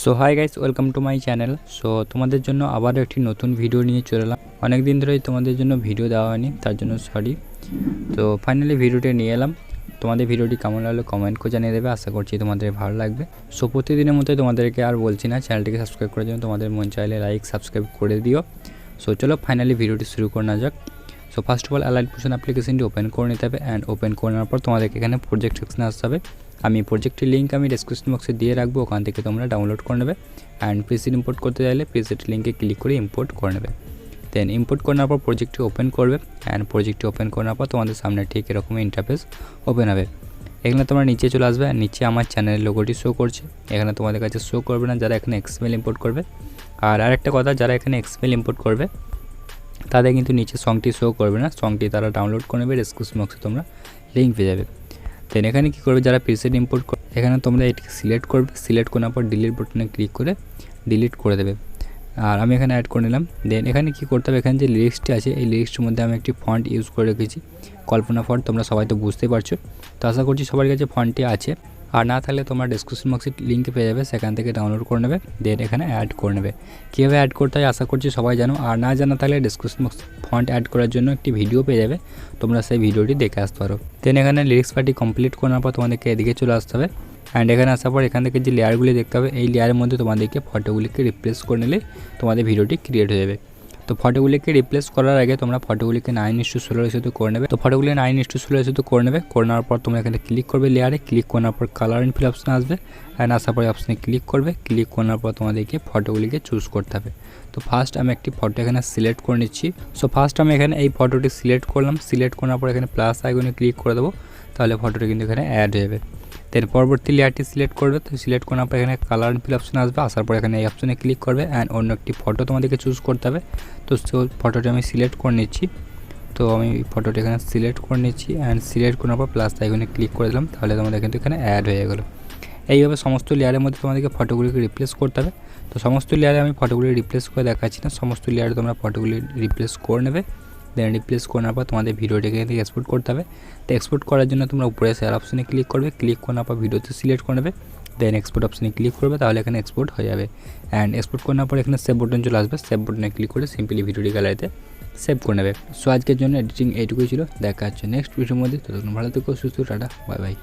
So hi guys, welcome to my channel. So তোমাদের জন্য আবার একটি নতুন ভিডিও নিয়ে চলে এলাম। অনেক দিন ধরেই তোমাদের জন্য ভিডিও দেওয়া হয়নি, তার জন্য সরি। তো ফাইনালি ভিডিওটি নিয়ে এলাম। তোমাদের ভিডিওটি কেমন লাগলো কমেন্ট করে জানিয়ে দেবে, আশা করছি তোমাদের ভালো লাগবে। সো প্রতিদিনের মতোই তোমাদেরকে আর বলছি না, চ্যানেলটিকে সাবস্ক্রাইব করার জন্য তোমাদের মন চাইলে লাইক সাবস্ক্রাইব করে দিও। সো চলো ফাইনালি ভিডিওটি শুরু করে নেওয়া যাক। So first of all allied portion অ্যাপ্লিকেশনটি ওপেন করে নিতে হবে অ্যান্ড ওপেন করে নেওয়ার পর তোমাদেরকে এখানে প্রজেক্ট সেকশনে আসতে হবে। আমি প্রজেক্টের লিঙ্ক ডেসক্রিপশন বক্সে দিয়ে রাখবো, ওখান থেকে তোমরা ডাউনলোড করে নেবে অ্যান্ড প্রিসেট ইম্পোর্ট করতে চাইলে প্রিসেট লিঙ্কে ক্লিক করে ইম্পোর্ট করে নেবে। দেন ইম্পোর্ট করার পর প্রজেক্টটি ওপেন করবে অ্যান্ড প্রজেক্টটি ওপেন করার পর তোমাদের সামনে ঠিক এরকম ইন্টারফেস ওপেন হবে। এখানে তোমরা নিচে চলে আসবে, নিচে আমার চ্যানেলের লোগোটি শো করছে, এখানে তোমাদের কাছে শো করবে না যারা এখানে এক্সএমএল ইম্পোর্ট করবে। আর আরেকটা কথা, যারা এখানে এক্সএমএল ইম্পোর্ট করবে তাদের কিন্তু নিচে সংটি শো করবে না, সংটি তারা ডাউনলোড করে নেবে, ডেসক্রিপশন বক্সে তোমরা লিঙ্ক পেয়ে যাবে। দেন এখানে কী করবে, যারা প্রিসেট ইম্পোর্ট করবে এখানে তোমরা এটিকে সিলেক্ট করবে, সিলেক্ট করার পর ডিলিট বাটনে ক্লিক করে ডিলিট করে দেবে। আর আমি এখানে অ্যাড করে নিলাম। দেন এখানে কী করতে হবে, এখানে যে লিরিক্সটি আছে এই লিরিক্সটির মধ্যে আমি একটি ফন্ট ইউজ করে রেখেছি, কল্পনা ফন্ট। তোমরা সবাই তো বুঝতেই পারছো, তো আশা করছি সবার কাছে ফন্টটি আছে। আর না থাকলে তোমরা ডেসক্রিপশন বক্সে লিঙ্ক পেয়ে যাবে, সেখান থেকে ডাউনলোড করে নেবে। দেন এখানে অ্যাড করে নেবে। কীভাবে অ্যাড করতে হয় আশা করছি সবাই জানো, আর না জানা থাকলে ডেসক্রিপশন বক্সে ফন্ট অ্যাড করার জন্য একটি ভিডিও পেয়ে যাবে, তোমরা সেই ভিডিওটি দেখে আসতে পারো। দেন এখানে লিরিক্স পার্টি কমপ্লিট করার পর তোমাদেরকে এদিকে চলে আসতে হবে অ্যান্ড এখানে আসার পর এখান থেকে যে লেয়ারগুলি দেখতে হবে এই লেয়ারের মধ্যে তোমাদেরকে ফটোগুলিকে রিপ্লেস করে নিলে তোমাদের ভিডিওটি ক্রিয়েট হয়ে যাবে। তো ফটোগুলিকে রিপ্লেস করার আগে তোমরা ফটোগুলিকে 9:16 রেশিওতে করে নেবে। তো ফটোগুলি 9:16 রেশিওতে করে নেবে। করে নেওয়ার পর তোমরা এখানে ক্লিক করবে, লেয়ারে ক্লিক করার পর কালার অ্যান্ড ফিল অপশন আসবে অ্যান্ড আসার পরে অপশানে ক্লিক করবে। ক্লিক করার পর তোমাদেরকে ফটোগুলিকে চুজ করতে হবে। তো ফার্স্ট আমি একটি ফটো এখানে সিলেক্ট করে নিচ্ছি। সো ফার্স্ট আমি এখানে এই ফটোটি সিলেক্ট করলাম, সিলেক্ট করার পর এখানে প্লাস আইকনে ক্লিক করে দেবো, তাহলে ফটোটি কিন্তু এখানে অ্যাড হয়ে যাবে। দেন পরবর্তী লেয়ারটি সিলেক্ট করবে। তো সিলেক্ট করার পর এখানে কালার অ্যান্ড ফিল অপশন আসবে, আসার পর এখানে এই অপশনে ক্লিক করবে অ্যান্ড অন্য একটি ফটো তোমাদেরকে চুজ করতে হবে। তো ফটোটি আমি সিলেক্ট করে নিচ্ছি। তো আমি ফটোটি এখানে সিলেক্ট করে নিচ্ছি অ্যান্ড সিলেক্ট করার পর প্লাস আইকনে ক্লিক করে দিলাম, তাহলে তোমাদের কিন্তু এখানে অ্যাড হয়ে গেলো। এইভাবে সমস্ত লেয়ারের মধ্যে তোমাদেরকে ফটোগুলিকে রিপ্লেস করতে হবে। তো সমস্ত লেয়ারে আমি ফটোগুলি রিপ্লেস করে দেখাচ্ছি না, সমস্ত লেয়ারে তোমরা ফটোগুলি রিপ্লেস করে নেবে। দেন রিপ্লেস করার পর তোমাদের ভিডিওটিকে এখান থেকে এক্সপোর্ট করতে হবে। তো এক্সপোর্ট করার জন্য তোমরা উপরে শেয়ার অপশনে ক্লিক করবে, ক্লিক করার পর ভিডিওতে সিলেক্ট করে নেবে। দেন এক্সপোর্ট অপশনে ক্লিক করবে, তাহলে এখানে এক্সপোর্ট হয়ে যাবে অ্যান্ড এক্সপোর্ট করার পর এখানে সেভ বাটন চলে আসবে, সেভ বাটনে ক্লিক করে সিম্পলি ভিডিওটি গ্যালারিতে সেভ করে নেবে। সো আজকের জন্য এডিটিং এইটুকুই ছিল, দেখা হচ্ছে নেক্সট ভিডিওর মধ্যে। ততক্ষণ ভালো থেকো, সুস্থ, টাটা, বাই বাই।